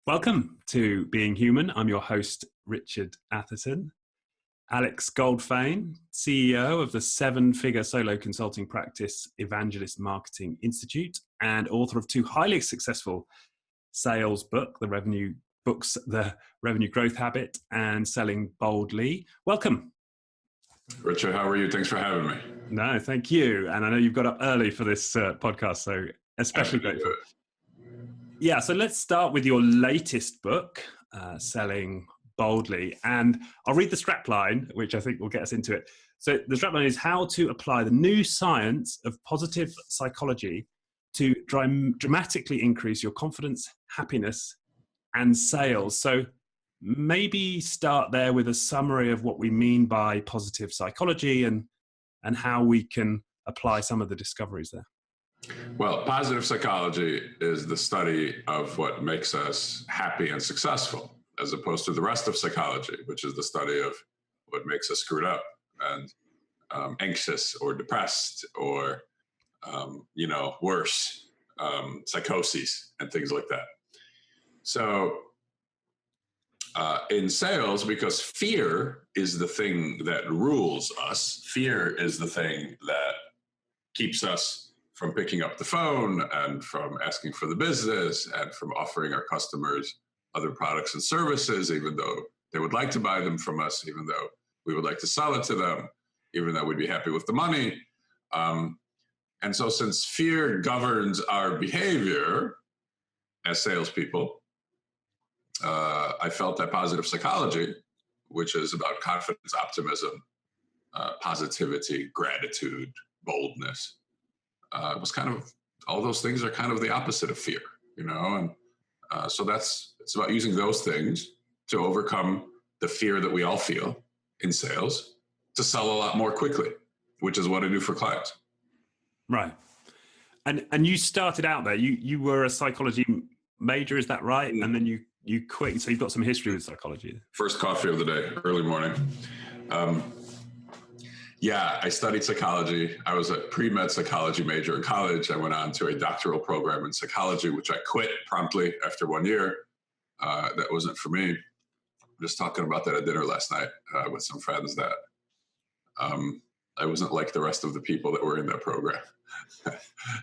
Welcome to Being Human. I'm your host, Richard Atherton. Alex Goldfayn, CEO of the seven-figure solo consulting practice Evangelist Marketing Institute and author of two highly successful sales books, The Revenue Growth Habit and Selling Boldly. Welcome. Richard, how are you? Thanks for having me. No, thank you. And I know you've got up early for this podcast, so especially grateful. Yeah, so let's start with your latest book, Selling Boldly. And I'll read the strapline, which I think will get us into it. So the strapline is how to apply the new science of positive psychology to dramatically increase your confidence, happiness, and sales. So maybe start there with a summary of what we mean by positive psychology and how we can apply some of the discoveries there. Well, positive psychology is the study of what makes us happy and successful, as opposed to the rest of psychology, which is the study of what makes us screwed up and anxious or depressed or, worse, psychoses and things like that. So in sales, because fear is the thing that rules us, fear is the thing that keeps us from picking up the phone and from asking for the business and from offering our customers other products and services, even though they would like to buy them from us, even though we would like to sell it to them, even though we'd be happy with the money. And so since fear governs our behavior as salespeople, I felt that positive psychology, which is about confidence, optimism, positivity, gratitude, boldness, was kind of, all those things are kind of the opposite of fear, and so it's about using those things to overcome the fear that we all feel in sales to sell a lot more quickly, which is what I do for clients. Right. And you started out there, you were a psychology major, is that right? And then you quit, so you've got some history with psychology. First coffee of the day, early morning. Yeah, I studied psychology. I was a pre-med psychology major in college. I went on to a doctoral program in psychology, which I quit promptly after 1 year. That wasn't for me. Just talking about that at dinner last night with some friends that I wasn't like the rest of the people that were in that program.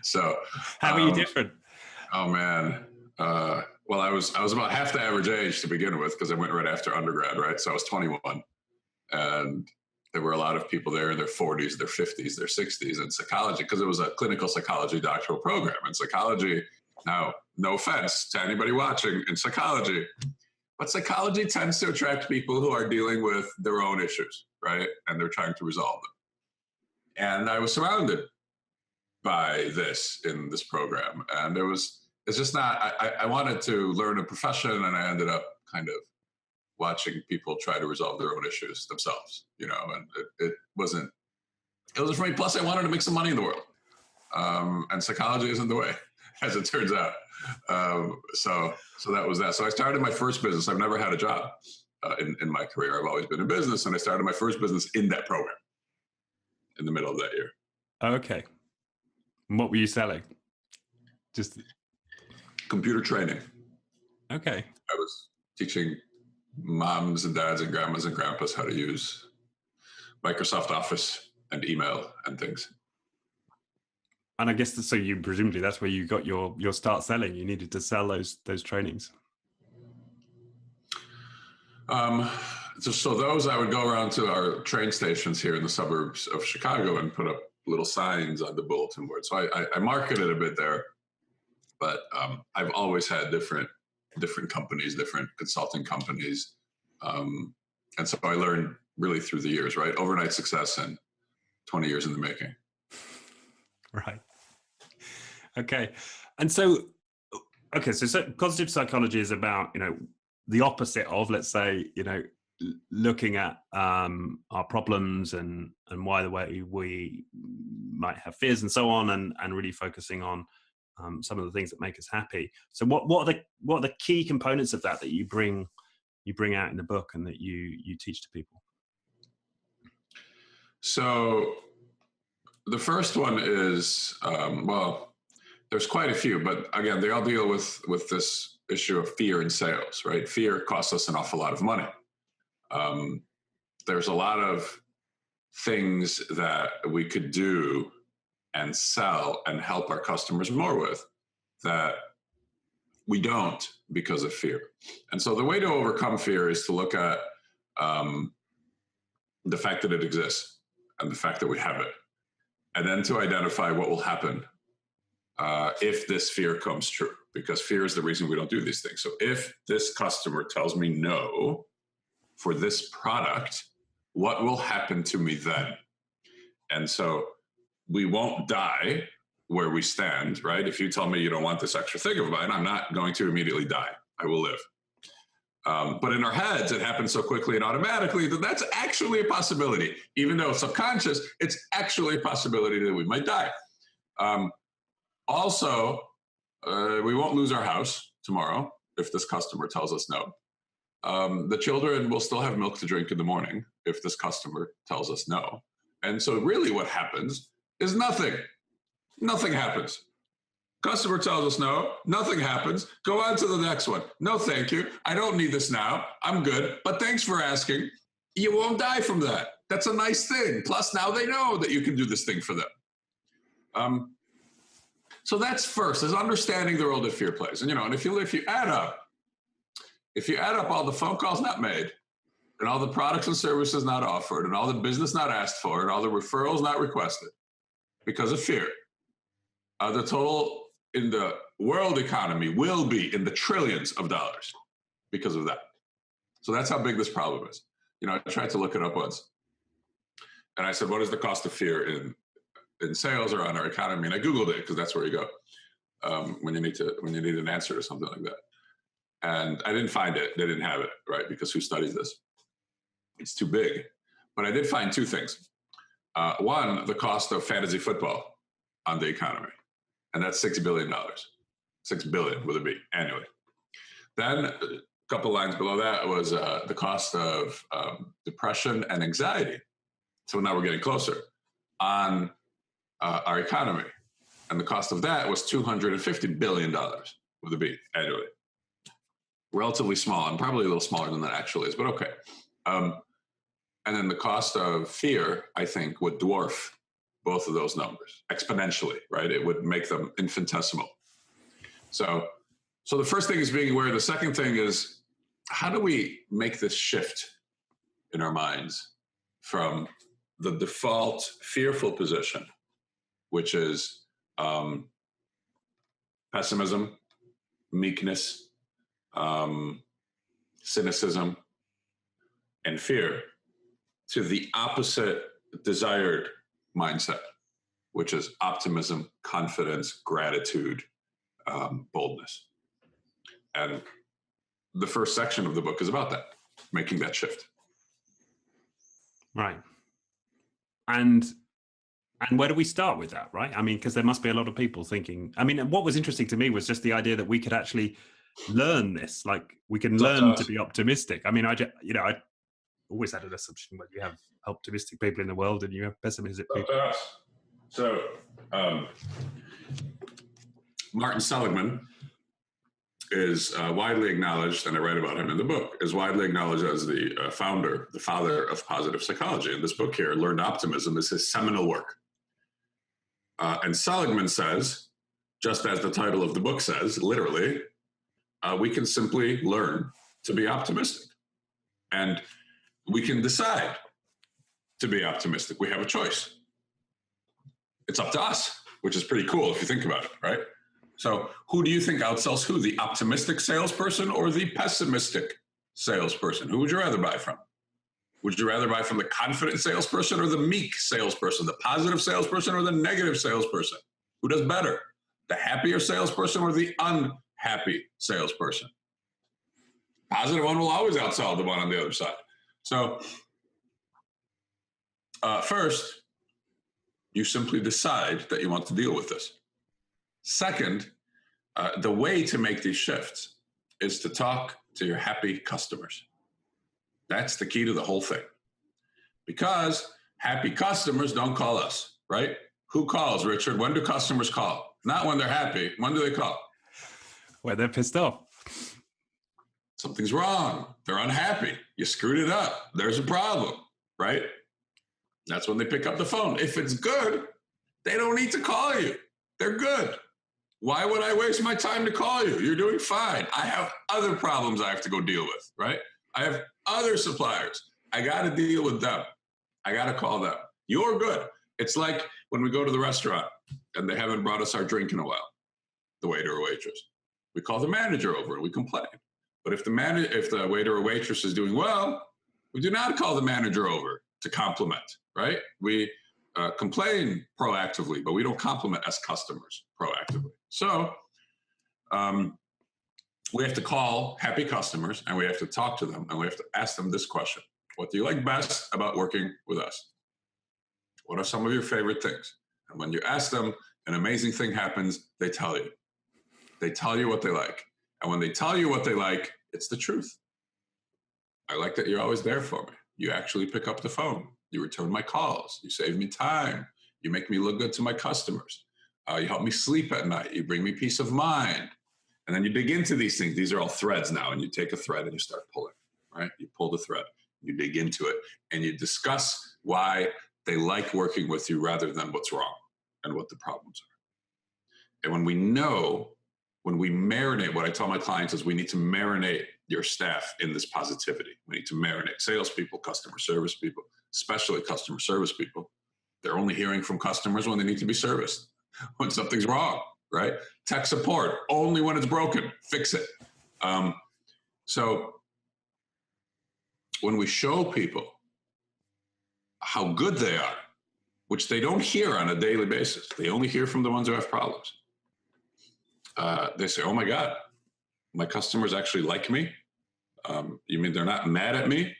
So how are you different? Oh man. Well, I was about half the average age to begin with because I went right after undergrad, right? So I was 21, and there were a lot of people there in their 40s, their 50s, their 60s in psychology because it was a clinical psychology doctoral program. And psychology, now, no offense to anybody watching in psychology, but psychology tends to attract people who are dealing with their own issues, right? And they're trying to resolve them. And I was surrounded by this in this program. And it's just not, I wanted to learn a profession, and I ended up kind of watching people try to resolve their own issues themselves, and it wasn't for me. Plus I wanted to make some money in the world. And psychology isn't the way, as it turns out. So that was that. So I started my first business. I've never had a job in my career. I've always been in business, and I started my first business in that program in the middle of that year. Okay. And what were you selling? Just computer training. Okay. I was teaching moms and dads and grandmas and grandpas how to use Microsoft Office and email and things. And I guess so you presumably that's where you got your start selling. You needed to sell those trainings. So those, I would go around to our train stations here in the suburbs of Chicago and put up little signs on the bulletin board. So I marketed a bit there, but I've always had different companies, different consulting companies. And so I learned really through the years, right? Overnight success and 20 years in the making. Right. Okay. And so positive psychology is about, the opposite of, let's say, looking at our problems and why the way we might have fears and so on, and really focusing on some of the things that make us happy. So what are the key components of that you bring out in the book and that you teach to people? So the first one is, there's quite a few, but again, they all deal with this issue of fear in sales, right? Fear costs us an awful lot of money. There's a lot of things that we could do and sell and help our customers more with that we don't because of fear. And so the way to overcome fear is to look at the fact that it exists and the fact that we have it, and then to identify what will happen if this fear comes true, because fear is the reason we don't do these things. So if this customer tells me no for this product, what will happen to me then? And so we won't die where we stand, right? If you tell me you don't want this extra thing of mine, I'm not going to immediately die. I will live. But in our heads, it happens so quickly and automatically that that's actually a possibility. Even though it's subconscious, it's actually a possibility that we might die. Also, we won't lose our house tomorrow if this customer tells us no. The children will still have milk to drink in the morning if this customer tells us no. And so really what happens is nothing. Nothing happens. Customer tells us no, nothing happens. Go on to the next one. No, thank you. I don't need this now. I'm good. But thanks for asking. You won't die from that. That's a nice thing. Plus, now they know that you can do this thing for them. So that's first, is understanding the role that fear plays. And, and if you add up all the phone calls not made, and all the products and services not offered, and all the business not asked for, and all the referrals not requested because of fear, the total in the world economy will be in the trillions of dollars because of that. So that's how big this problem is. I tried to look it up once, and I said, what is the cost of fear in sales or on our economy? And I Googled it because that's where you go when you need an answer to something like that. And I didn't find it. They didn't have it, right? Because who studies this? It's too big. But I did find two things. One, the cost of fantasy football on the economy. And that's $6 billion. $6 billion with a B annually. Then a couple lines below that was the cost of depression and anxiety. So now we're getting closer on our economy. And the cost of that was $250 billion with a B annually. Relatively small, and probably a little smaller than that actually is, but okay. And then the cost of fear, I think, would dwarf both of those numbers exponentially, right? It would make them infinitesimal. So the first thing is being aware. The second thing is, how do we make this shift in our minds from the default fearful position, which is pessimism, meekness, cynicism, and fear, to the opposite desired mindset, which is optimism, confidence, gratitude, boldness. And the first section of the book is about that, making that shift. Right. And where do we start with that, right? I mean, because there must be a lot of people thinking, what was interesting to me was just the idea that we could actually learn this. Like, we can learn to be optimistic. I always had an assumption when you have optimistic people in the world and you have pessimistic people. So, Martin Seligman is widely acknowledged, and I write about him in the book, is widely acknowledged as the father of positive psychology. And this book here, Learned Optimism, is his seminal work. And Seligman says, just as the title of the book says, literally, we can simply learn to be optimistic. And we can decide to be optimistic. We have a choice. It's up to us, which is pretty cool if you think about it, right? So who do you think outsells who? The optimistic salesperson or the pessimistic salesperson? Who would you rather buy from? Would you rather buy from the confident salesperson or the meek salesperson? The positive salesperson or the negative salesperson? Who does better? The happier salesperson or the unhappy salesperson? Positive one will always outsell the one on the other side. So first, you simply decide that you want to deal with this. Second, the way to make these shifts is to talk to your happy customers. That's the key to the whole thing. Because happy customers don't call us, right? Who calls, Richard? When do customers call? Not when they're happy. When do they call? When they're pissed off. Something's wrong. They're unhappy. You screwed it up. There's a problem, right? That's when they pick up the phone. If it's good, they don't need to call you. They're good. Why would I waste my time to call you? You're doing fine. I have other problems I have to go deal with, right? I have other suppliers. I got to deal with them. I got to call them. You're good. It's like when we go to the restaurant and they haven't brought us our drink in a while, the waiter or waitress. We call the manager over and we complain. But if the waiter or waitress is doing well, we do not call the manager over to compliment, right? We complain proactively, but we don't compliment as customers proactively. So we have to call happy customers and we have to talk to them and we have to ask them this question. What do you like best about working with us? What are some of your favorite things? And when you ask them, an amazing thing happens, they tell you. They tell you what they like. And when they tell you what they like, it's the truth. I like that you're always there for me. You actually pick up the phone. You return my calls. You save me time. You make me look good to my customers. You help me sleep at night. You bring me peace of mind. And then you dig into these things. These are all threads now. And you take a thread and you start pulling, right? You pull the thread. You dig into it. And you discuss why they like working with you rather than what's wrong and what the problems are. And when we know, when we marinate, what I tell my clients is we need to marinate your staff in this positivity. We need to marinate salespeople, customer service people, especially customer service people. They're only hearing from customers when they need to be serviced, when something's wrong, right? Tech support, only when it's broken, fix it. So when we show people how good they are, which they don't hear on a daily basis, they only hear from the ones who have problems. They say, oh my God, my customers actually like me. You mean they're not mad at me?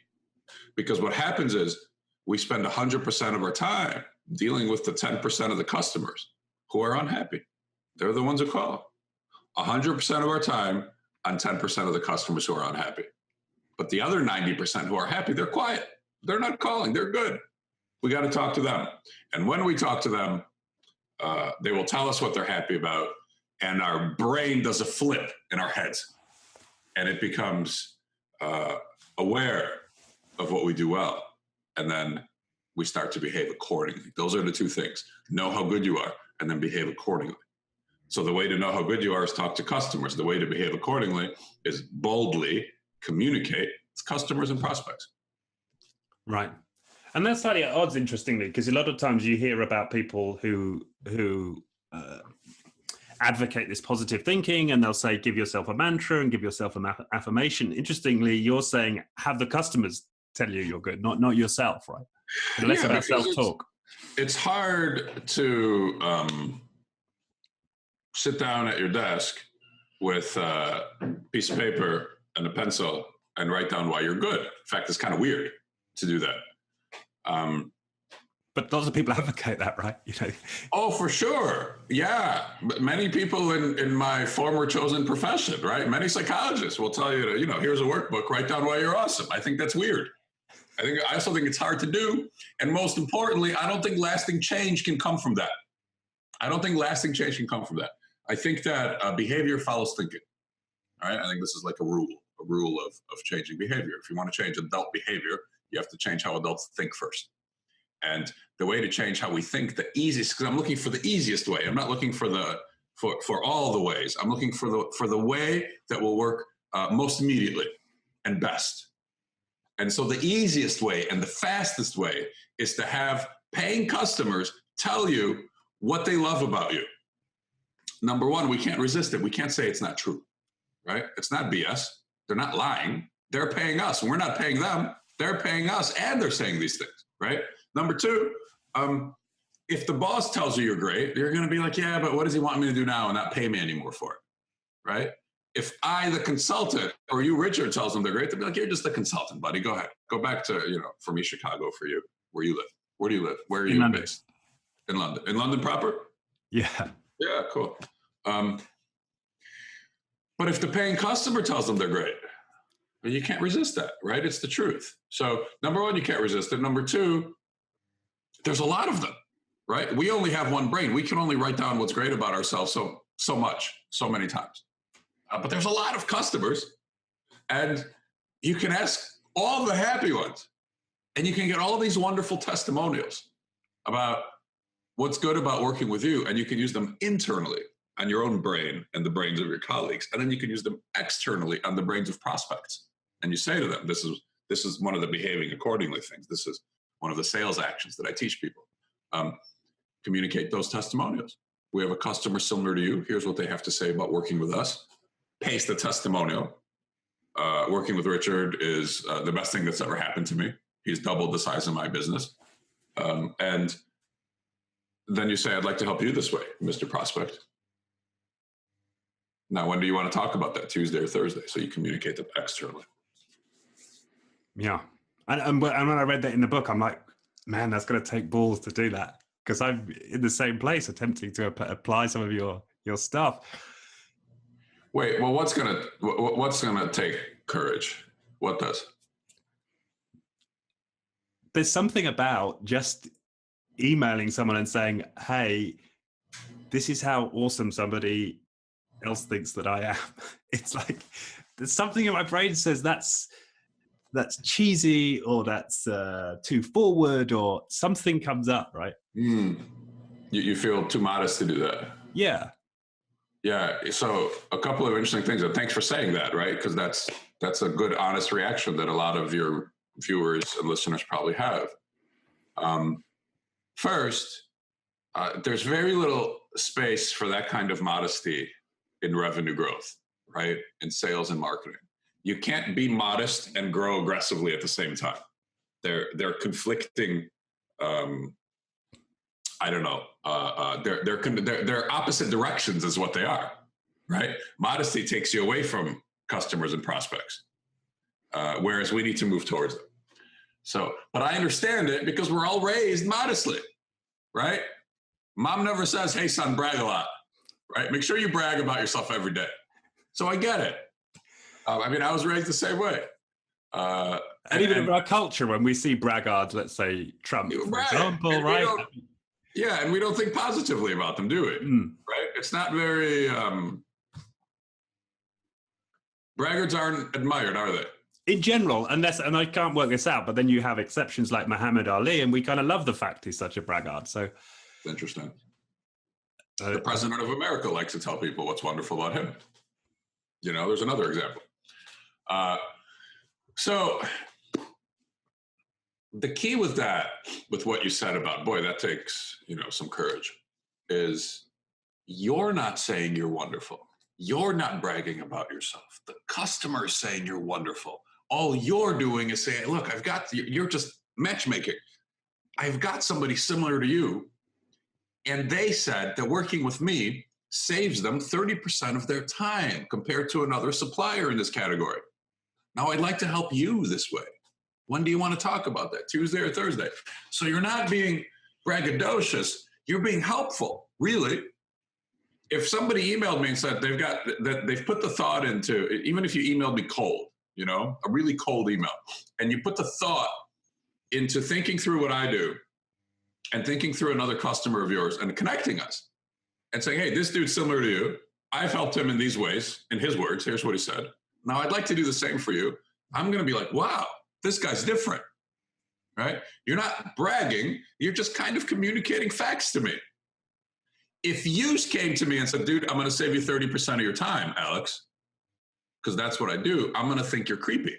Because what happens is we spend 100% of our time dealing with the 10% of the customers who are unhappy. They're the ones who call. 100% of our time on 10% of the customers who are unhappy. But the other 90% who are happy, they're quiet. They're not calling. They're good. We got to talk to them. And when we talk to them, they will tell us what they're happy about. And our brain does a flip in our heads. And it becomes aware of what we do well. And then we start to behave accordingly. Those are the two things. Know how good you are and then behave accordingly. So the way to know how good you are is talk to customers. The way to behave accordingly is boldly communicate with customers and prospects. Right. And that's slightly at odds, interestingly, because a lot of times you hear about people who advocate this positive thinking, and they'll say, give yourself a mantra and give yourself an affirmation. Interestingly, you're saying, have the customers tell you you're good, not yourself, right? But less about self-talk. It's hard to sit down at your desk with a piece of paper and a pencil and write down why you're good. In fact, it's kind of weird to do that. But lots of people advocate that, right? You know. Oh, for sure. Yeah. But many people in my former chosen profession, right? Many psychologists will tell you, here's a workbook, write down why you're awesome. I think that's weird. I also think it's hard to do. And most importantly, I don't think lasting change can come from that. I think that behavior follows thinking. All right. I think this is like a rule of changing behavior. If you want to change adult behavior, you have to change how adults think first. And the way to change how we think, the easiest, because I'm looking for the easiest way. I'm not looking for all the ways. I'm looking for the way that will work most immediately and best. And so the easiest way and the fastest way is to have paying customers tell you what they love about you. Number one, we can't resist it. We can't say it's not true, right? It's not BS. They're not lying. They're paying us. And we're not paying them. They're paying us, and they're saying these things, right? Number two, if the boss tells you you're great, you're going to be like, yeah, but what does he want me to do now and not pay me anymore for it, right? If I, the consultant, or you, Richard, tells them they're great, they'll be like, you're just a consultant, buddy. Go ahead. Go back to, for me, Chicago, for you, where you live. Where do you live? Where are you based? In London. In London proper? Yeah. Yeah, cool. But if the paying customer tells them they're great, you can't resist that, right? It's the truth. So number one, you can't resist it. Number two, there's a lot of them, right? We only have one brain. We can only write down what's great about ourselves so many times. But there's a lot of customers And you can ask all the happy ones, and you can get all these wonderful testimonials about what's good about working with you, and you can use them internally on your own brain and the brains of your colleagues, and then you can use them externally on the brains of prospects. And you say to them, this is one of the behaving accordingly things. This is one of the sales actions that I teach people. Communicate those testimonials. We have a customer similar to you. Here's what they have to say about working with us. Paste the testimonial. Working with Richard is the best thing that's ever happened to me. He's doubled the size of my business. And then you say, I'd like to help you this way, Mr. Prospect. Now, when do you want to talk about that? Tuesday or Thursday? So you communicate them externally. Yeah. And when I read that in the book, I'm like, man, that's going to take balls to do that. Because I'm in the same place attempting to apply some of your stuff. Wait, well, what's gonna take courage? What does? There's something about just emailing someone and saying, hey, this is how awesome somebody else thinks that I am. It's like there's something in my brain that says that's cheesy, or that's too forward, or something comes up, right? You feel too modest to do that. Yeah. Yeah. So a couple of interesting things, and thanks for saying that, right? Because that's a good, honest reaction that a lot of your viewers and listeners probably have. First, there's very little space for that kind of modesty in revenue growth, right? In sales and marketing. You can't be modest and grow aggressively at the same time. They're conflicting. I don't know. They're opposite directions, is what they are, right? Modesty takes you away from customers and prospects, whereas we need to move towards them. So, but I understand it because we're all raised modestly, right? Mom never says, "Hey, son, brag a lot," right? Make sure you brag about yourself every day. So I get it. I mean, I was raised the same way. And even in our culture, when we see braggards, let's say Trump, for example, right? Yeah, and we don't think positively about them, do we? Right? It's not very... braggards aren't admired, are they? In general, and I can't work this out, but then you have exceptions like Muhammad Ali, and we kind of love the fact he's such a braggart. So interesting. The president of America likes to tell people what's wonderful about him. You know, there's another example. So the key with that, with what you said about, boy, that takes, some courage, is you're not saying you're wonderful. You're not bragging about yourself. The customer is saying you're wonderful. All you're doing is saying, look, you're just matchmaking. I've got somebody similar to you, and they said that working with me saves them 30% of their time compared to another supplier in this category. Now, I'd like to help you this way. When do you want to talk about that? Tuesday or Thursday? So you're not being braggadocious. You're being helpful, really. If somebody emailed me and said they've put the thought into, even if you emailed me cold, a really cold email, and you put the thought into thinking through what I do and thinking through another customer of yours and connecting us and saying, hey, this dude's similar to you. I've helped him in these ways. In his words, here's what he said. Now, I'd like to do the same for you. I'm going to be like, wow, this guy's different, right? You're not bragging. You're just kind of communicating facts to me. If you came to me and said, dude, I'm going to save you 30% of your time, Alex, because that's what I do, I'm going to think you're creepy,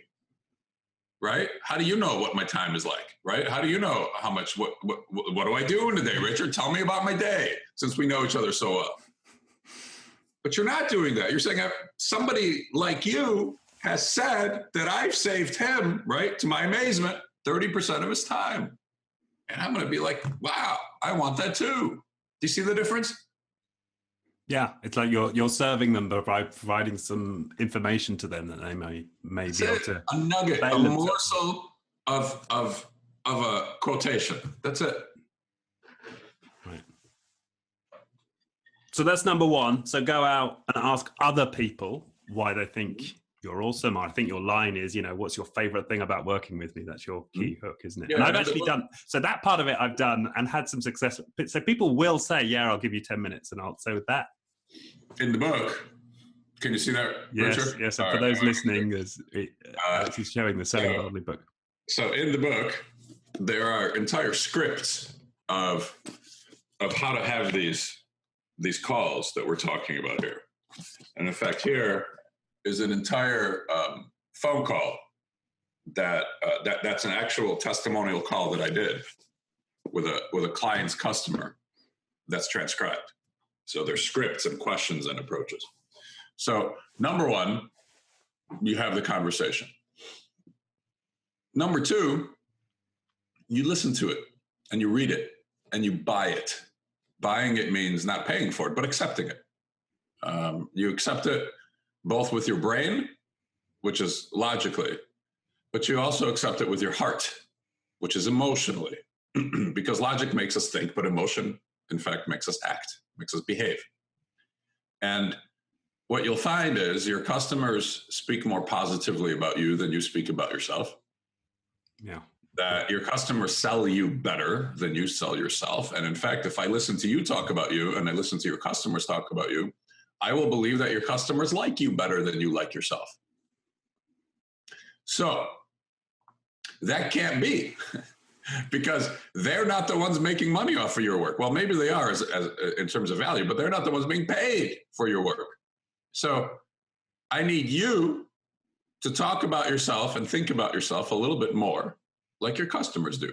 right? How do you know what my time is like, right? How do you know how much, what do I do in a day, Richard? Tell me about my day, since we know each other so well. But you're not doing that. You're saying somebody like you has said that I've saved him, right, to my amazement, 30% of his time. And I'm going to be like, wow, I want that too. Do you see the difference? Yeah, it's like you're serving them by providing some information to them that they may be able to... A nugget, a morsel of a quotation. That's it. Right. So that's number one. So go out and ask other people why they think you're awesome. I think your line is, what's your favorite thing about working with me? That's your key hook, isn't it? Yeah, and I've actually done, so that part of it I've done and had some success. So people will say, yeah, I'll give you 10 minutes. And so that. In the book. Can you see that, Yes, Richard? yes. And for those listening, Alex is showing the Selling Boldly book. So in the book, there are entire scripts of how to have these calls that we're talking about here. And in fact, here is an entire phone call that's an actual testimonial call that I did with a client's customer that's transcribed. So there's scripts and questions and approaches. So number one, you have the conversation. Number two, you listen to it and you read it and you buy it. Buying it means not paying for it, but accepting it. You accept it both with your brain, which is logically, but you also accept it with your heart, which is emotionally, because logic makes us think, but emotion, in fact, makes us act, makes us behave. And what you'll find is your customers speak more positively about you than you speak about yourself. Yeah. That your customers sell you better than you sell yourself. And in fact, if I listen to you talk about you and I listen to your customers talk about you, I will believe that your customers like you better than you like yourself. So that can't be because they're not the ones making money off of your work. Well, maybe they are as in terms of value, but they're not the ones being paid for your work. So I need you to talk about yourself and think about yourself a little bit more like your customers do,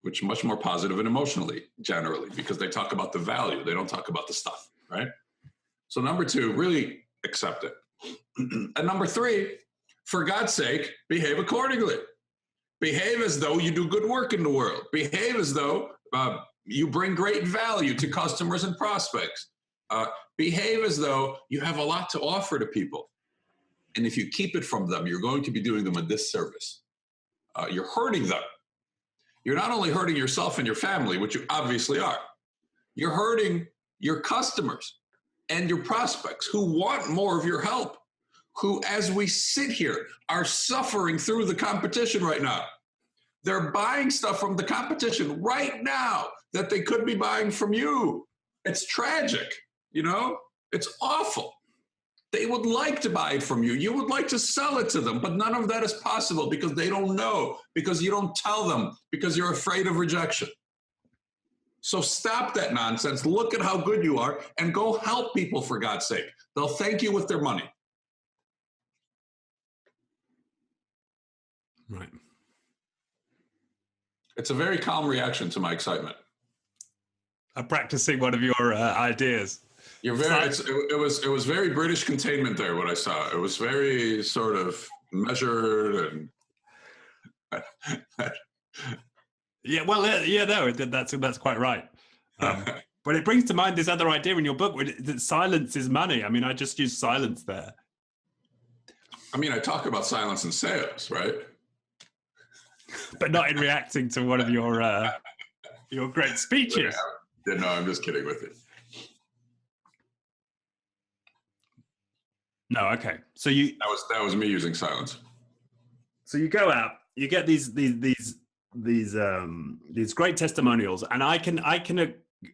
which is much more positive and emotionally, generally, because they talk about the value. They don't talk about the stuff, right? So number two, really accept it. And number three, for God's sake, behave accordingly. Behave as though you do good work in the world. Behave as though you bring great value to customers and prospects. Behave as though you have a lot to offer to people. And if you keep it from them, you're going to be doing them a disservice. You're hurting them. You're not only hurting yourself and your family, which you obviously are, you're hurting your customers and your prospects who want more of your help, who, as we sit here, are suffering through the competition right now. They're buying stuff from the competition right now that they could be buying from you. It's tragic, you know? It's awful. They would like to buy it from you. You would like to sell it to them, but none of that is possible because they don't know, because you don't tell them, because you're afraid of rejection. So stop that nonsense. Look at how good you are and go help people, for God's sake. They'll thank you with their money. Right. It's a very calm reaction to my excitement. I'm practicing one of your ideas. You're very. It was very British containment there. What I saw, it was very sort of measured and. Yeah, well, yeah, no, that's quite right. But it brings to mind this other idea in your book that silence is money. I mean, I just use silence there. I mean, I talk about silence in sales, right? But not in reacting to one of your great speeches. Yeah, no, I'm just kidding with it. No, okay. So that was me using silence. So you go out, you get these great testimonials, and I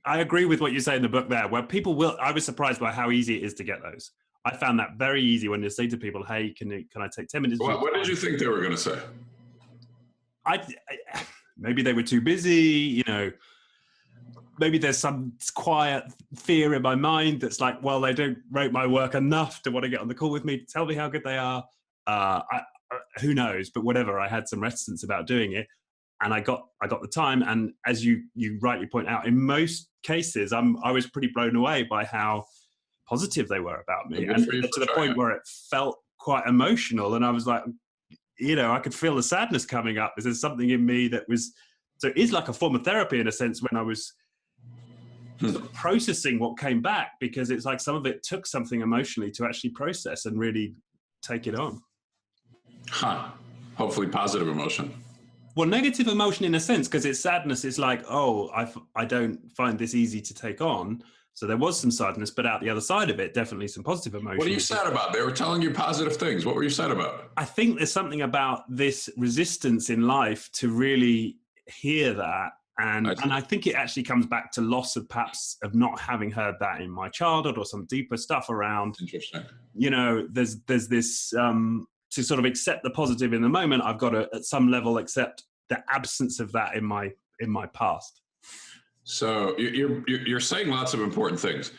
agree with what you say in the book there, where people will. I was surprised by how easy it is to get those. I found that very easy when you say to people, "Hey, can I take 10 minutes?" What did you think they were going to say? Maybe they were too busy, you know. Maybe there's some quiet fear in my mind that's like, well, they don't rate my work enough to want to get on the call with me to tell me how good they are. Who knows? But whatever, I had some reticence about doing it, and I got the time. And as you rightly point out, in most cases, I was pretty blown away by how positive they were about me, and to the point where it felt quite emotional. And I was like, you know, I could feel the sadness coming up. There's something in me that was, so it is like a form of therapy in a sense when I was sort of processing what came back, because it's like some of it took something emotionally to actually process and really take it on. Hopefully positive emotion. Well, negative emotion in a sense, because it's sadness. It's like, oh, I don't find this easy to take on. So there was some sadness, but out the other side of it, definitely some positive emotion. What are you sad about? They were telling you positive things. What were you sad about? I think there's something about this resistance in life to really hear that And I think it actually comes back to loss of perhaps of not having heard that in my childhood, or some deeper stuff around, interesting. There's this, to sort of accept the positive in the moment, I've got to, at some level, accept the absence of that in my past. So you're saying lots of important things.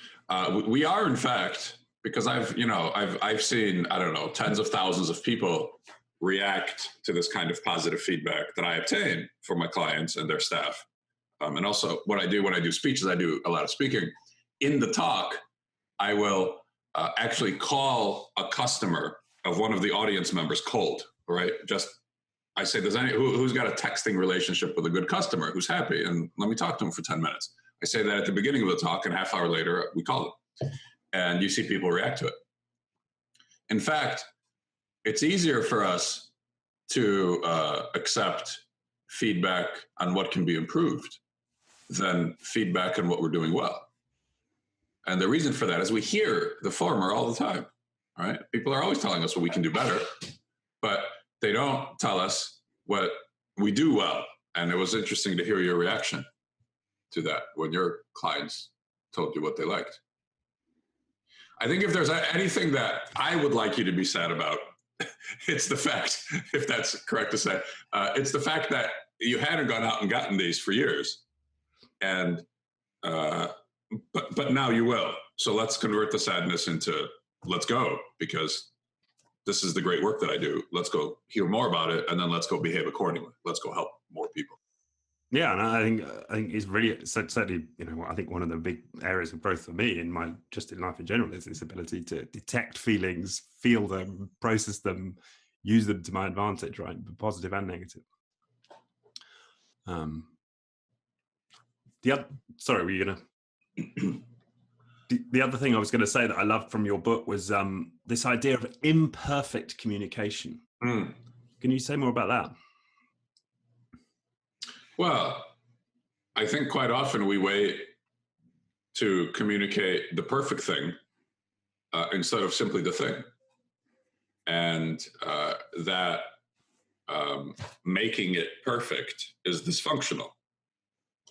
We are, in fact, because I've seen, I don't know, tens of thousands of people react to this kind of positive feedback that I obtain from my clients and their staff. And also what I do when I do speeches, I do a lot of speaking. In the talk, I will actually call a customer of one of the audience members cold, right? I say, who's got a texting relationship with a good customer who's happy? And let me talk to him for 10 minutes. I say that at the beginning of the talk, and a half hour later, we call them. And you see people react to it. In fact, it's easier for us to accept feedback on what can be improved than feedback on what we're doing well. And the reason for that is we hear the former all the time, right? People are always telling us what we can do better, but they don't tell us what we do well. And it was interesting to hear your reaction to that when your clients told you what they liked. I think if there's anything that I would like you to be sad about, it's the fact, if that's correct to say, it's the fact that you hadn't gone out and gotten these for years. And, but now you will. So let's convert the sadness into let's go, because this is the great work that I do. Let's go hear more about it, and then let's go behave accordingly. Let's go help more people. Yeah, and I think it's really certainly, I think one of the big areas of growth for me in life in general is this ability to detect feelings, feel them, process them, use them to my advantage, right? Positive and negative. Sorry, were you gonna? The other thing I was going to say that I loved from your book was this idea of imperfect communication. Can you say more about that? Well, I think quite often we wait to communicate the perfect thing instead of simply the thing. And that making it perfect is dysfunctional.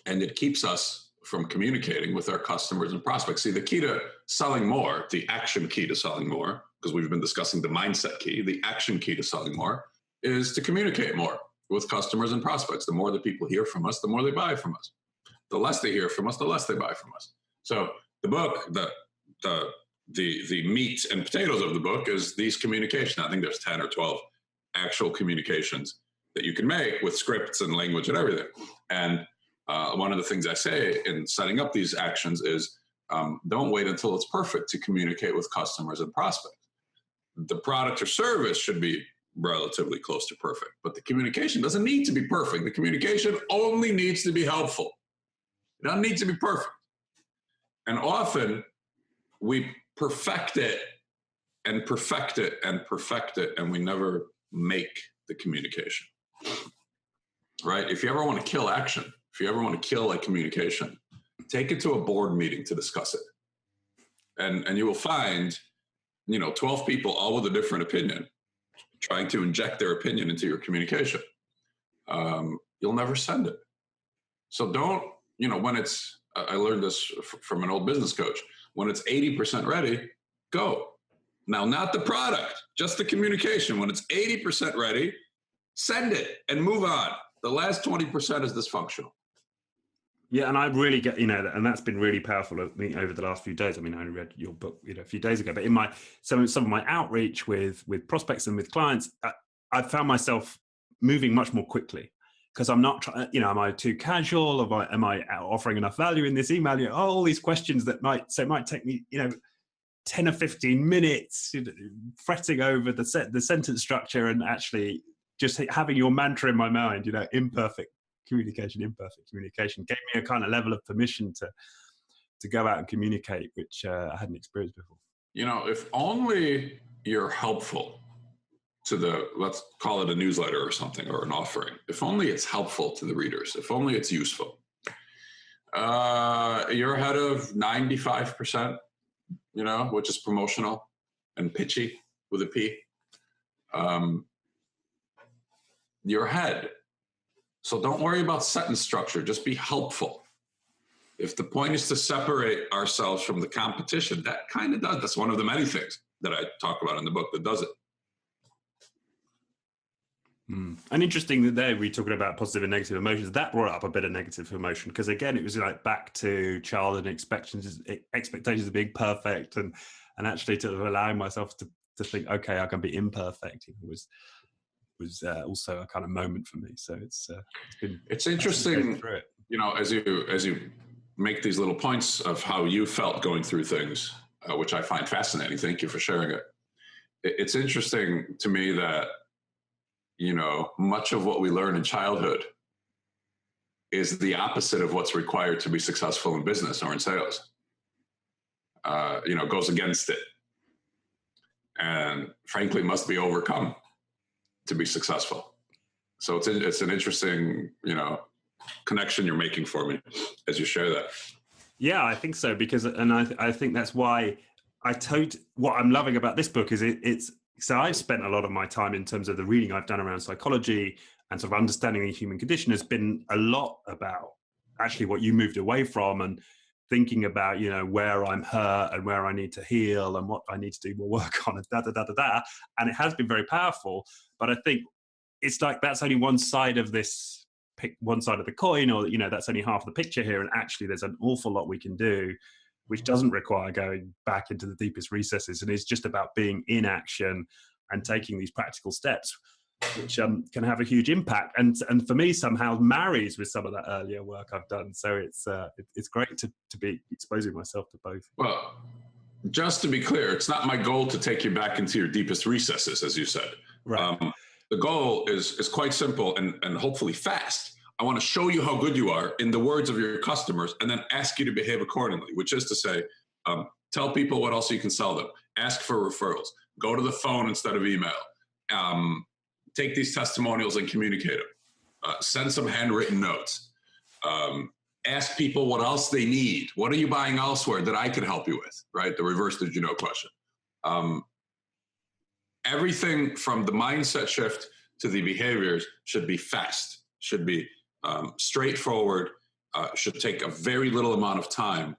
And it keeps us from communicating with our customers and prospects. See, the key to selling more, the action key to selling more, because we've been discussing the mindset key, the action key to selling more is to communicate more with customers and prospects. The more that people hear from us, the more they buy from us. The less they hear from us, the less they buy from us. So the book, the meat and potatoes of the book is these communication. I think there's 10 or 12 actual communications that you can make with scripts and language and everything. And one of the things I say in setting up these actions is don't wait until it's perfect to communicate with customers and prospects. The product or service should be relatively close to perfect, but the communication doesn't need to be perfect. The communication only needs to be helpful. It doesn't need to be perfect. And often we perfect it and perfect it and perfect it, and we never make the communication, right? If you ever want to kill action, if you ever want to kill a communication, take it to a board meeting to discuss it. And you will find, 12 people, all with a different opinion, trying to inject their opinion into your communication. You'll never send it. So don't, when it's, I learned this from an old business coach, when it's 80% ready, go. Now, not the product, just the communication. When it's 80% ready, send it and move on. The last 20% is dysfunctional. Yeah, and I really get, and that's been really powerful over the last few days. I mean, I only read your book, a few days ago, but in some of my outreach with prospects and with clients, I found myself moving much more quickly, because I'm not trying, am I too casual? Am I offering enough value in this email? All these questions that might take me, 10 or 15 minutes fretting over the sentence structure, and actually just having your mantra in my mind, imperfect communication gave me a kind of level of permission to go out and communicate, which I hadn't experienced before. If only you're helpful to let's call it a newsletter or something, or an offering, if only it's helpful to the readers, if only it's useful, you're ahead of 95%, which is promotional and pitchy with a P. You're ahead. So don't worry about sentence structure. Just be helpful. If the point is to separate ourselves from the competition, that kind of does. That's one of the many things that I talk about in the book that does it. And interesting that there we're talking about positive and negative emotions. That brought up a bit of negative emotion because again, it was like back to childhood expectations of being perfect, and actually to allowing myself to think, okay, I can be imperfect. It was also a kind of moment for me. So it's interesting, you know, as you make these little points of how you felt going through things, which I find fascinating. Thank you for sharing it. It's interesting to me that, you know, much of what we learn in childhood is the opposite of what's required to be successful in business or in sales. You know, goes against it, and frankly must be overcome to be successful. So it's an interesting, you know, connection you're making for me as you share that. Yeah, I think so, because, and I think that's why what I'm loving about this book is so I've spent a lot of my time in terms of the reading I've done around psychology and sort of understanding the human condition has been a lot about actually what you moved away from, and thinking about, you know, where I'm hurt and where I need to heal and what I need to do more work on, and and it has been very powerful. But I think it's like that's only one side of one side of the coin, or, you know, that's only half the picture here. And actually there's an awful lot we can do which doesn't require going back into the deepest recesses, and it's just about being in action and taking these practical steps, which can have a huge impact, and for me somehow marries with some of that earlier work I've done. So it's great to be exposing myself to both. Well, just to be clear, it's not my goal to take you back into your deepest recesses, as you said. Right. The goal is quite simple and hopefully fast. I want to show you how good you are in the words of your customers, and then ask you to behave accordingly, which is to say, tell people what else you can sell them, ask for referrals, go to the phone instead of email, take these testimonials and communicate them, send some handwritten notes, ask people what else they need. What are you buying elsewhere that I could help you with, right? The reverse did you know question. Everything from the mindset shift to the behaviors should be fast, should be straightforward, should take a very little amount of time,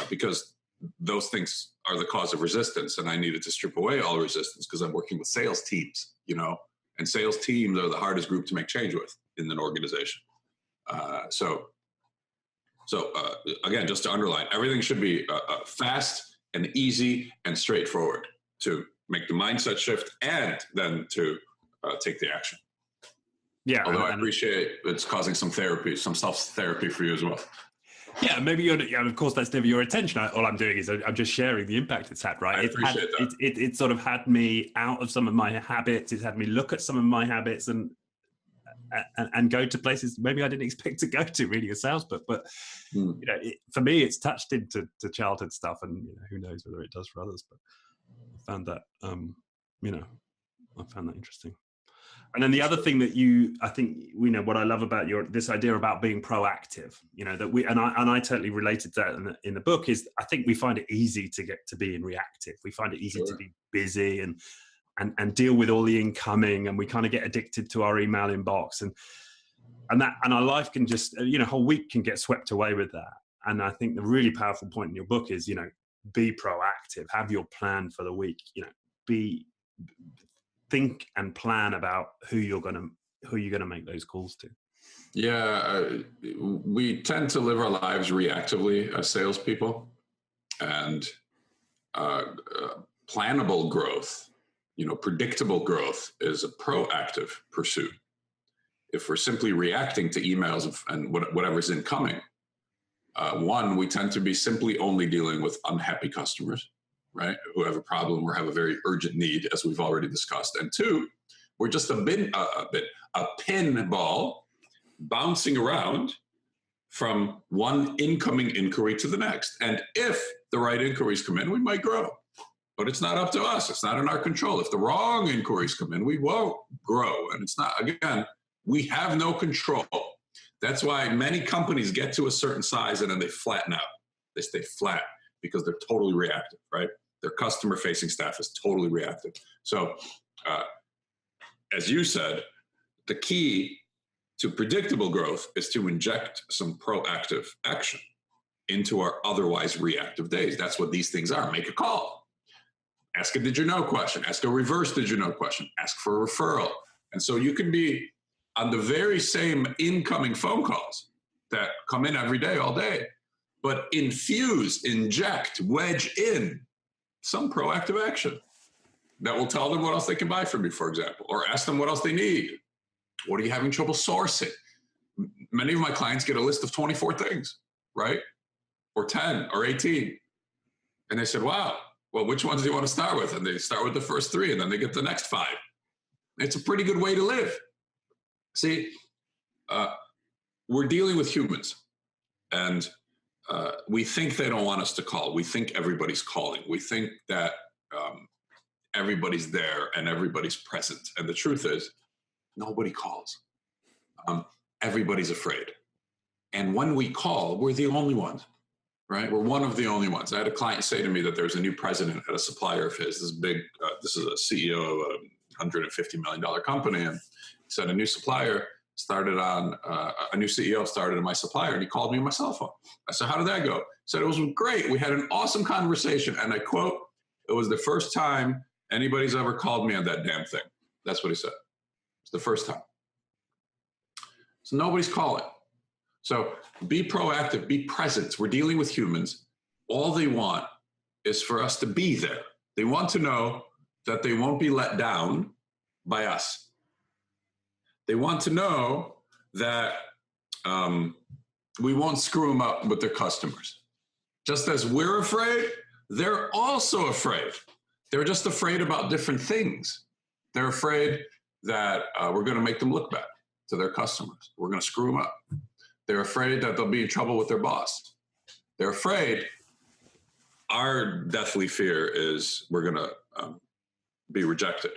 because those things are the cause of resistance. And I needed to strip away all resistance because I'm working with sales teams, you know, and sales teams are the hardest group to make change with in an organization. So again, just to underline, everything should be fast and easy and straightforward to make the mindset shift and then to take the action. Yeah. Although I appreciate it's causing some therapy, some self-therapy for you as well. Yeah, maybe of course that's never your intention. All I'm doing is I'm just sharing the impact it's had, right? I appreciate that. It sort of had me out of some of my habits. It's had me look at some of my habits and go to places maybe I didn't expect to go to reading a sales book. But you know, for me, it's touched into childhood stuff, and you know, who knows whether it does for others. But I found that I found that interesting. And then the other thing that I think, you know, what I love about this idea about being proactive, you know, that I totally related to that in the book, is I think we find it easy to get to be in reactive. We find it easy to be busy and deal with all the incoming, and we kind of get addicted to our email inbox, and our life can just, you know, whole week can get swept away with that. And I think the really powerful point in your book is, you know, be proactive, have your plan for the week, you know, think and plan about who you're going to make those calls to. Yeah, we tend to live our lives reactively as salespeople, and plannable growth, you know, predictable growth is a proactive pursuit. If we're simply reacting to emails and whatever's incoming, one, we tend to be simply only dealing with unhappy customers, right, who have a problem or have a very urgent need, as we've already discussed. And two, we're just a pinball bouncing around from one incoming inquiry to the next. And if the right inquiries come in, we might grow. But it's not up to us. It's not in our control. If the wrong inquiries come in, we won't grow. And it's not, again, we have no control. That's why many companies get to a certain size and then they flatten out. They stay flat because they're totally reactive, right? Their customer-facing staff is totally reactive. So, as you said, the key to predictable growth is to inject some proactive action into our otherwise reactive days. That's what these things are. Make a call. Ask a did you know question. Ask a reverse did you know question. Ask for a referral. And so you can be on the very same incoming phone calls that come in every day, all day, but infuse, inject, wedge in some proactive action that will tell them what else they can buy from you, for example, or ask them what else they need. What are you having trouble sourcing? Many of my clients get a list of 24 things, right? Or 10 or 18. And they said, wow, well, which ones do you want to start with? And they start with the first 3 and then they get the next 5. It's a pretty good way to live. See, we're dealing with humans and we think they don't want us to call. We think everybody's calling. We think that everybody's there and everybody's present. And the truth is, nobody calls. Everybody's afraid. And when we call, we're the only ones, right? We're one of the only ones. I had a client say to me that there's a new president at a supplier of his, this big, this is a CEO of a $150 million company. And he said a new supplier started on, a new CEO started on my supplier and he called me on my cell phone. I said, how did that go? He said, it was great. We had an awesome conversation. And I quote, it was the first time anybody's ever called me on that damn thing. That's what he said. It's the first time. So nobody's calling. So be proactive, be present. We're dealing with humans. All they want is for us to be there. They want to know that they won't be let down by us. They want to know that we won't screw them up with their customers. Just as we're afraid, they're also afraid. They're just afraid about different things. They're afraid that we're going to make them look bad to their customers. We're going to screw them up. They're afraid that they'll be in trouble with their boss. They're afraid. Our deathly fear is we're going to be rejected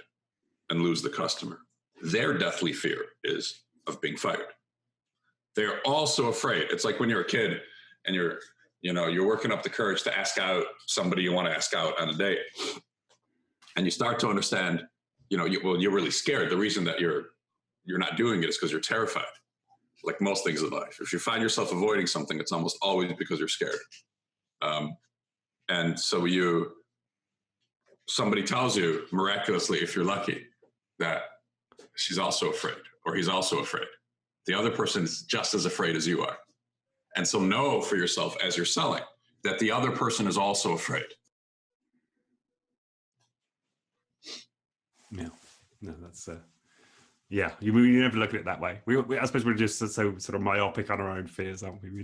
and lose the customer. Their deathly fear is of being fired. They're also afraid. It's like when you're a kid and you're working up the courage to ask out somebody you want to ask out on a date. And you start to understand, you're really scared. The reason that you're not doing it is because you're terrified. Like most things in life. If you find yourself avoiding something, it's almost always because you're scared. And so somebody tells you miraculously, if you're lucky, that she's also afraid or he's also afraid. The other person is just as afraid as you are. And so know for yourself as you're selling that the other person is also afraid. Yeah, no, that's yeah. You never look at it that way. I suppose we're just so sort of myopic on our own fears, aren't we? We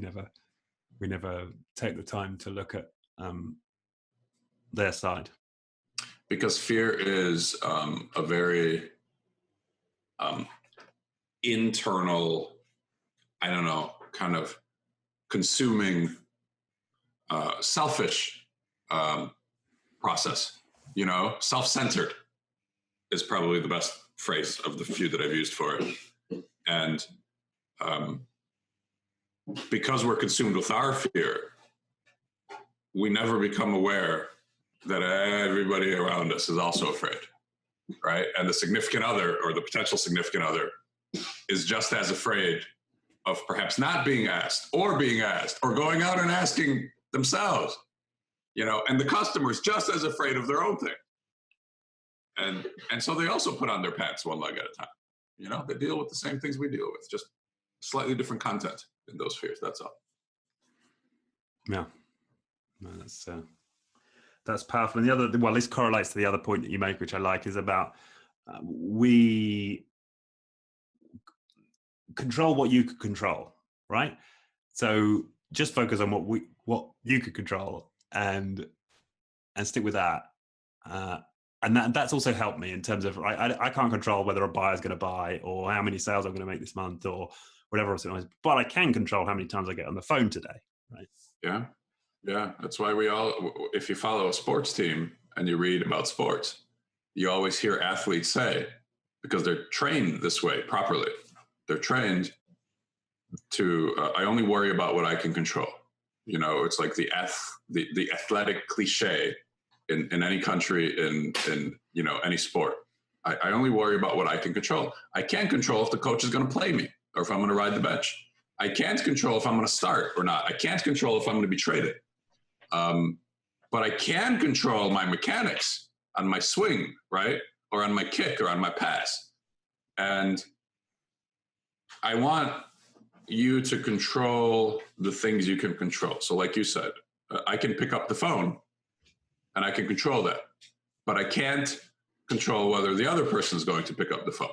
never take the time to look at their side. Because fear is a very internal, kind of consuming, selfish process. Self-centered is probably the best phrase of the few that I've used for it. And because we're consumed with our fear, we never become aware that everybody around us is also afraid, right? And the significant other or the potential significant other is just as afraid of perhaps not being asked or going out and asking themselves, and the customer is just as afraid of their own thing. And so they also put on their pants one leg at a time. They deal with the same things we deal with, just slightly different content in those fears. That's all. Yeah, no, that's powerful. And this correlates to the other point that you make, which I like, is about we control what you could control, right? So just focus on what you could control and stick with that. And that's also helped me in terms of, I can't control whether a buyer's going to buy or how many sales I'm going to make this month or whatever else it is, but I can control how many times I get on the phone today, right? Yeah. Yeah. That's why if you follow a sports team and you read about sports, you always hear athletes say, because they're trained this way properly, they're trained to, I only worry about what I can control. It's like the athletic cliche in any country, in any sport. I only worry about what I can control. I can't control if the coach is going to play me. or if I'm going to ride the bench. I can't control if I'm going to start or not. I can't control if I'm going to be traded. But I can control my mechanics on my swing, right? Or on my kick or on my pass. And I want you to control the things you can control. So like you said, I can pick up the phone and I can control that, but I can't control whether the other person is going to pick up the phone.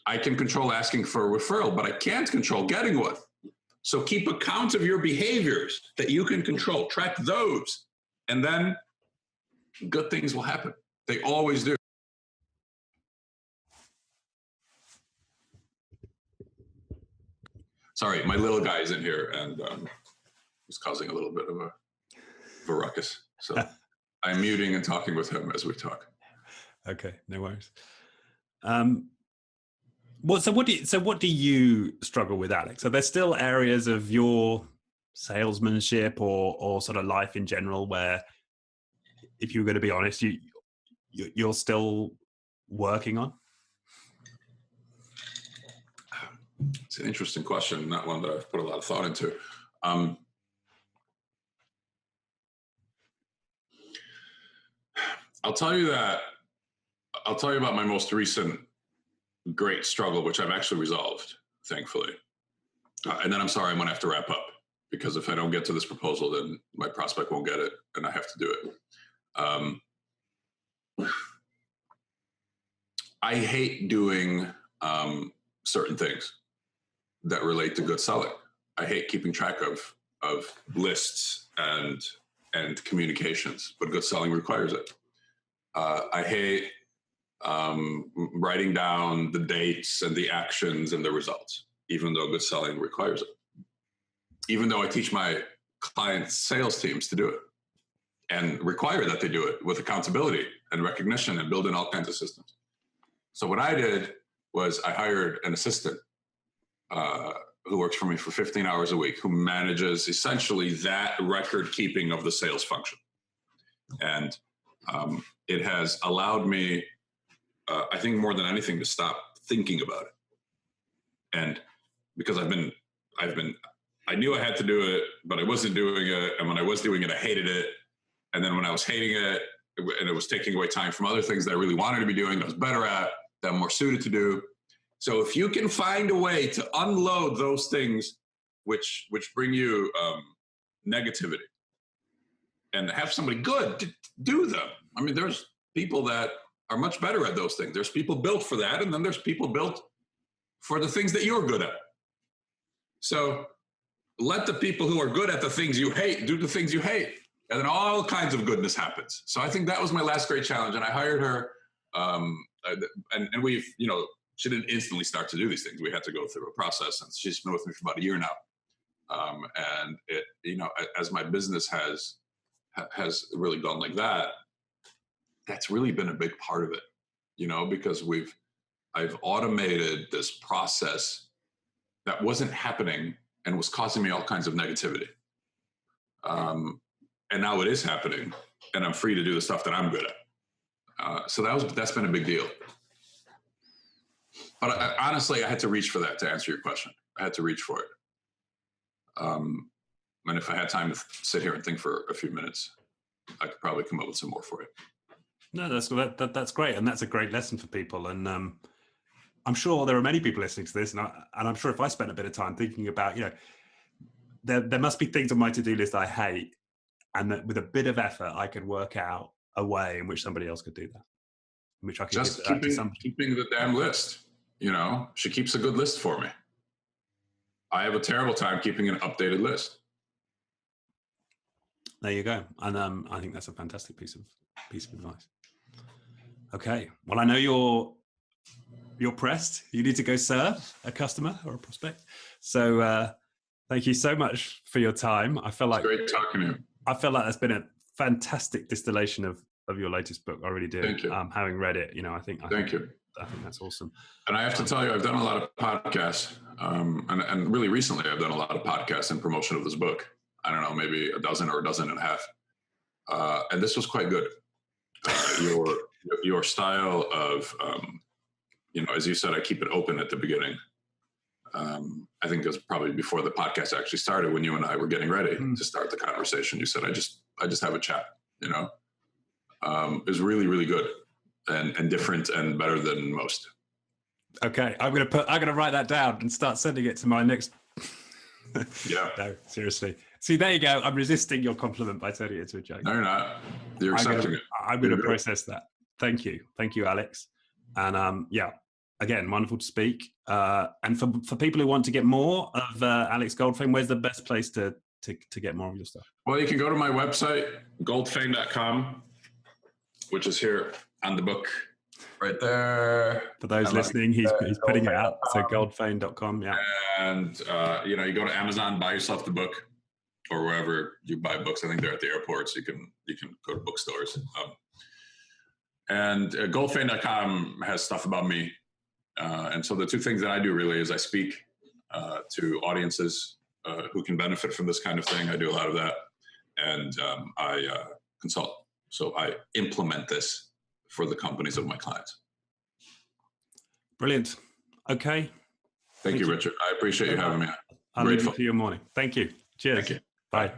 I can control asking for a referral, but I can't control getting one. So keep account of your behaviors that you can control, track those, and then good things will happen. They always do. Sorry, my little guy is in here and he's causing a little bit of a ruckus. So I'm muting and talking with him as we talk. Okay, no worries. What do you struggle with, Alex? Are there still areas of your salesmanship or sort of life in general where, if you were going to be honest, you're still working on? It's an interesting question, not one that I've put a lot of thought into. I'll tell you about my most recent great struggle, which I've actually resolved, thankfully. And then I'm sorry, I'm going to have to wrap up, because if I don't get to this proposal, then my prospect won't get it and I have to do it. I hate doing certain things that relate to good selling. I hate keeping track of lists and communications, but good selling requires it. I hate writing down the dates and the actions and the results, even though good selling requires it. Even though I teach my clients' sales teams to do it and require that they do it with accountability and recognition and build in all kinds of systems. So what I did was I hired an assistant who works for me for 15 hours a week, who manages essentially that record keeping of the sales function. And it has allowed me, I think more than anything, to stop thinking about it. And because I knew I had to do it, but I wasn't doing it. And when I was doing it, I hated it. And then when I was hating it, and it was taking away time from other things that I really wanted to be doing, that I was better at, that I'm more suited to do. So if you can find a way to unload those things which bring you negativity, and have somebody good do them. I mean, there's people that are much better at those things. There's people built for that, and then there's people built for the things that you're good at. So let the people who are good at the things you hate do the things you hate, and then all kinds of goodness happens. So I think that was my last great challenge, and I hired her, and we've, she didn't instantly start to do these things. We had to go through a process, and she's been with me for about a year now. And it, as my business has really gone like that, that's really been a big part of it, because I've automated this process that wasn't happening and was causing me all kinds of negativity. And now it is happening, and I'm free to do the stuff that I'm good at. So that's been a big deal. But honestly, I had to reach for that to answer your question. I had to reach for it. And if I had time to sit here and think for a few minutes, I could probably come up with some more for you. No, that's great. And that's a great lesson for people. And I'm sure there are many people listening to this, and I'm sure if I spent a bit of time thinking about, there must be things on my to-do list I hate, and that with a bit of effort, I could work out a way in which somebody else could do that. In which I could just keeping the damn list. She keeps a good list for me. I have a terrible time keeping an updated list. There you go. And I think that's a fantastic piece of advice. Okay. Well, I know you're pressed. You need to go serve a customer or a prospect. So thank you so much for your time. I feel like it's great talking to you. I feel like that's been a fantastic distillation of your latest book. I really do. Thank you. Having read it, Thank you. I think that's awesome. And I have to tell you, I've done a lot of podcasts, and really recently I've done a lot of podcasts in promotion of this book. I don't know, maybe a dozen or a dozen and a half. And this was quite good. Your style of, as you said, I keep it open at the beginning. I think it was probably before the podcast actually started, when you and I were getting ready to start the conversation. You said, I just have a chat, you know. It was really, really good and different and better than most. Okay, I'm gonna write that down and start sending it to my next. Yeah. No, seriously. See, there you go. I'm resisting your compliment by turning it into a joke. No, you're not. You're accepting it. I'm gonna process that. Thank you, Alex. And yeah, again, wonderful to speak. And for people who want to get more of Alex Goldfayn, where's the best place to get more of your stuff? Well, you can go to my website, goldfayn.com, which is here on the book right there. For those listening, he's putting it out. So goldfayn.com, yeah. And you go to Amazon, buy yourself the book, or wherever you buy books. I think they're at the airports. You can go to bookstores. And goldfayn.com has stuff about me. And so the two things that I do really is I speak to audiences who can benefit from this kind of thing. I do a lot of that. And I consult. So I implement this for the companies of my clients. Brilliant. Okay. Thank you, Richard. I appreciate you having me. I'll leave you to your morning. Thank you. Cheers. Thank you. Bye.